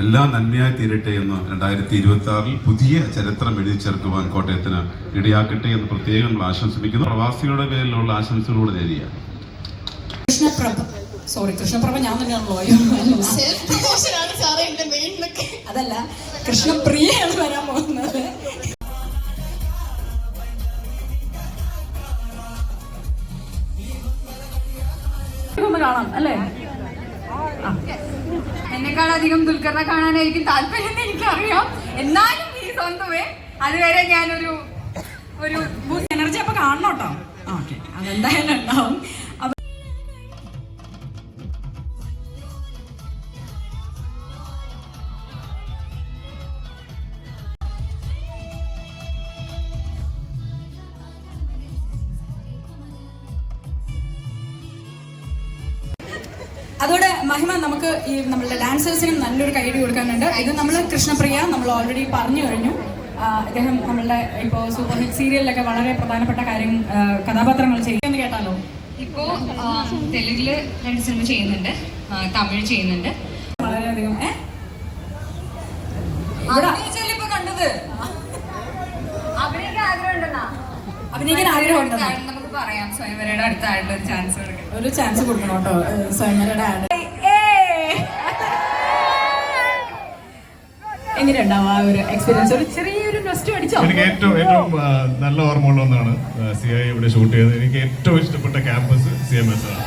എല്ലാം നന്മയായി തീരട്ടെ എന്ന് 2026 പുതിയ ചരിത്രം എഴുതി ചേർക്കുവാൻ കോട്ടയത്തിന് ഇടയാക്കട്ടെ എന്ന് പ്രത്യേകം നമ്മൾ ആശംസിക്കുന്നു. പ്രവാസികളുടെ പേരിലുള്ള ആശംസകളോട് നേരിയ കൃഷ്ണപ്രഭ ഞാൻ തന്നെയാണല്ലോ. അതല്ല, കൃഷ്ണപ്രിയയാണ് വരാൻ പോകുന്നത്. കാണാം അല്ലേ? എന്നെക്കാളധികം ദുൽഖറിനെ കാണാനായിരിക്കും താല്പര്യം എനിക്കറിയാം. എന്നാലും ഈ സ്വന്തമേ അതുവരെ ഞാനൊരു എനർജി അപ്പൊ കാണണം കേട്ടോ. ഓക്കെ, അതെന്തായാലും ഉണ്ടാവും. അതോടെ മഹിമ, നമുക്ക് ഈ നമ്മളുടെ ഡാൻസേഴ്സിനും നല്ലൊരു കൈയടി കൊടുക്കാനുണ്ട്. ഇത് നമ്മൾ കൃഷ്ണപ്രിയ നമ്മൾ ഓൾറെഡി പറഞ്ഞു കഴിഞ്ഞു. അദ്ദേഹം നമ്മളുടെ ഇപ്പോൾ സൂപ്പർ ഹിറ്റ് സീരിയലിലൊക്കെ വളരെ പ്രധാനപ്പെട്ട കഥാപാത്രങ്ങൾ ചെയ്യുമെന്ന് കേട്ടാലോ. ഇപ്പോ തെലുങ്കില് 2 സിനിമ ചെയ്യുന്നുണ്ട്, തമിഴ് ചെയ്യുന്നുണ്ട്. വളരെയധികം ഇപ്പൊ കണ്ടത് അഭിനയിക്കാൻ ആഗ്രഹമുണ്ട്. നമുക്ക് പറയാം, സ്വയംവരയുടെ അടുത്തായിട്ടുള്ള ഒരു ചാൻസ് കൊടുക്കണം കേട്ടോ. സ്വയംവരയുടെ ആഡ് എങ്ങനെയുണ്ടാവും ആ ഒരു എക്സ്പീരിയൻസ്? ഒരു ചെറിയൊരു നെസ്റ്റ് അടിച്ചോ? എനിക്ക് ഏറ്റവും നല്ല ഓർമ്മയുള്ള ഒന്നാണ് CI ഇവിടെ ഷൂട്ട് ചെയ്തത്. എനിക്ക് ഏറ്റവും ഇഷ്ടപ്പെട്ട ക്യാമ്പസ് CMS ആണ്.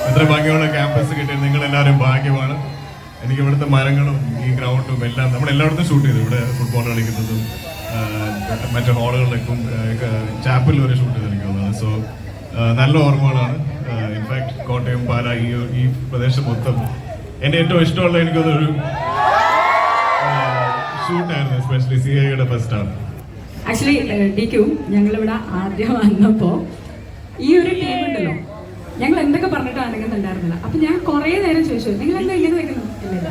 എത്ര ഭംഗിയുള്ള ക്യാമ്പസ് കിട്ടിയത് നിങ്ങൾ എല്ലാവരും ഭാഗ്യമാണ്. എനിക്ക് ഇവിടുത്തെ മരങ്ങളും ഈ ഗ്രൗണ്ടും എല്ലാം നമ്മൾ എല്ലായിടത്തും ഷൂട്ട് ചെയ്തു. ഇവിടെ ഫുട്ബോൾ കളിക്കുന്നതും മറ്റു ഹാളുകളിലേക്കും ചാപ്പലിൽ വരെ ഷൂട്ട് ചെയ്തിരിക്കുന്നതാണ്. സോ നല്ല ഓർമ്മകളാണ്. ഇൻഫാക്ട് കോട്ടയം, പാല, ഈ പ്രദേശം മൊത്തം എൻ്റെ ഏറ്റവും ഇഷ്ടമുള്ള എനിക്കൊന്നൊരു ഷൂട്ടായിരുന്നു. എസ്പെഷ്യലി CIയുടെ ഫസ്റ്റ് ആണ്. ആക്ച്വലി DQ ഞങ്ങളിവിടെ ആദ്യം വന്നപ്പോൾ ഈ ഒരു ടീം ഉണ്ടല്ലോ, ഞങ്ങൾ എന്തൊക്കെ പറഞ്ഞിട്ട് അനങ്ങുന്നുണ്ടായിരുന്നില്ല. അപ്പൊ ഞാൻ കുറെ നേരം ചോദിച്ചു, നിങ്ങൾ എന്താ ഇങ്ങനെ വെക്കുന്നു? ഇല്ല,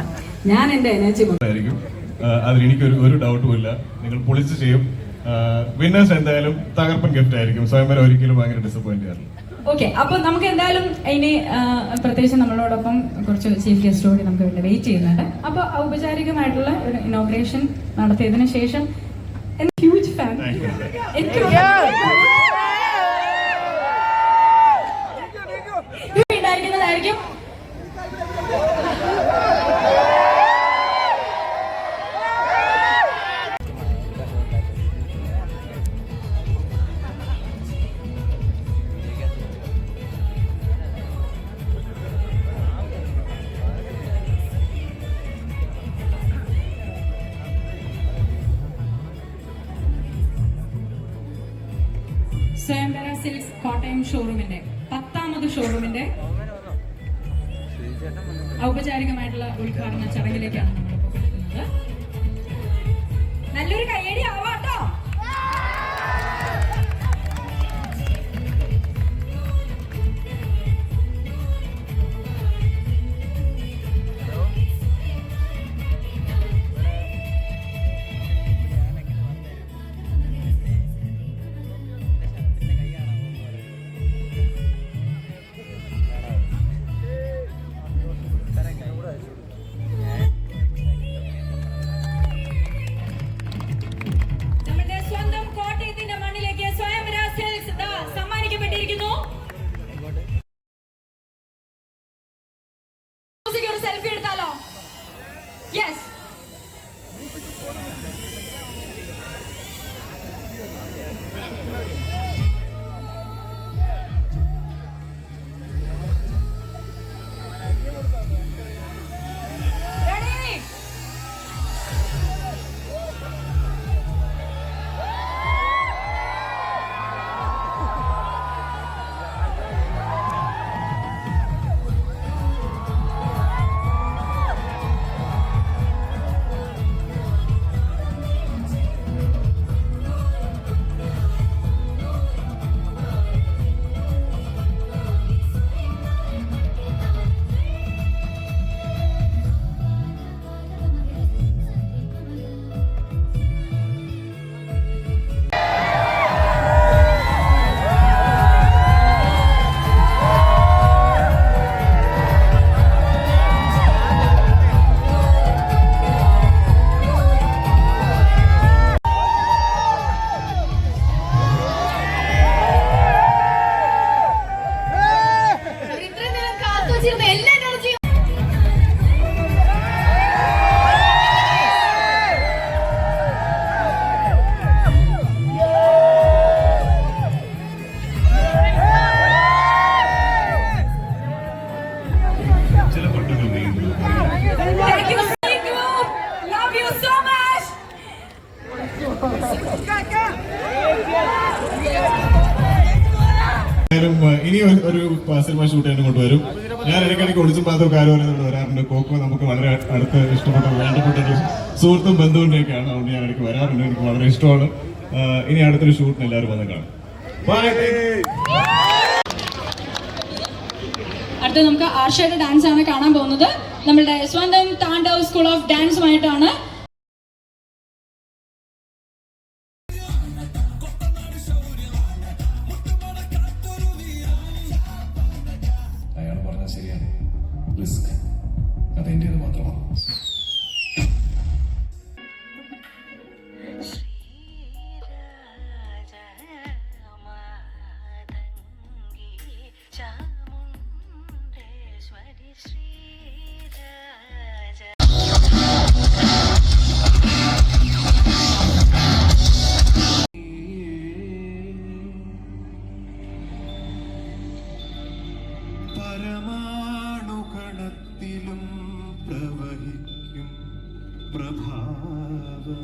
ഞാൻ എന്റെ എനർജി ആയിരിക്കും. അതിൽ എനിക്കൊരു ഡൗട്ടും ഇല്ല. നിങ്ങൾ പൊളിച്ച് ചെയ്യും. വിന്നേഴ്സ് എന്തായാലും തകർപ്പൻ ഗിഫ്റ്റ് ആയിരിക്കും. സ്വയംവരം ഒരിക്കലും ഭയങ്കര ഡിസപ്പോയിന്റ് ആയിരുന്നു. ഓക്കെ, അപ്പൊ നമുക്ക് എന്തായാലും ഇനി പ്രത്യേകിച്ച് നമ്മളോടൊപ്പം കുറച്ച് ചീഫ് ഗസ്റ്റ് കൂടി നമുക്ക് വേണ്ടി വെയിറ്റ് ചെയ്യുന്നുണ്ട്. അപ്പൊ ഔപചാരികമായിട്ടുള്ള ഒരു ഇനോഗ്രേഷൻ നടത്തിയതിനു ശേഷം ഹ്യൂജ് ഫാൻ ഉണ്ടായിരിക്കുന്നതായിരിക്കും. സ്വയംവര സിൽക്സ് കോട്ടയം ഷോറൂമിന്റെ 10ാമത് ഷോറൂമിന്റെ ഔപചാരികമായിട്ടുള്ള ഉദ്ഘാടന ചടങ്ങിലേക്കാണ് നമ്മളിപ്പോൾ പോകുന്നത്. നല്ലൊരു കയ്യടി ആവാട്ടോ. സെൽഫി എടുത്താലോ? യെസ്. സിനിമ ഷൂട്ട് ചെയ്യാൻ കൊണ്ടുവരും. ഞാൻ ഇടയ്ക്കിടയ്ക്ക് ഒളിച്ചും പാത്തും കാര്യം ഇവിടെ വരാറുണ്ട്. കോക്കോ നമുക്ക് വളരെ അടുത്ത് ഇഷ്ടപ്പെട്ട വേണ്ടപ്പെട്ട ഒരു സുഹൃത്തും ബന്ധുവിൻ്റെയൊക്കെയാണ്. അതുകൊണ്ട് ഞാൻ ഇടയ്ക്ക് വരാറുണ്ട്. എനിക്ക് വളരെ ഇഷ്ടമാണ്. ഇനി അടുത്തൊരു ഷൂട്ടിന് എല്ലാവരും വന്ന് കാണും. അടുത്ത നമുക്ക് ആർഷയുടെ ഡാൻസ് ആണ് കാണാൻ പോകുന്നത്. നമ്മളുടെ സ്വന്തം താണ്ഡവ് സ്കൂൾ ഓഫ് ഡാൻസുമായിട്ടാണ്. അയാൾ പറഞ്ഞത് ശരിയാണ്. റിസ്ക് അത് എന്റേത് മാത്രമാണ്. പരമാണുകണത്തിലും പ്രവഹിക്കും പ്രഭാവമേ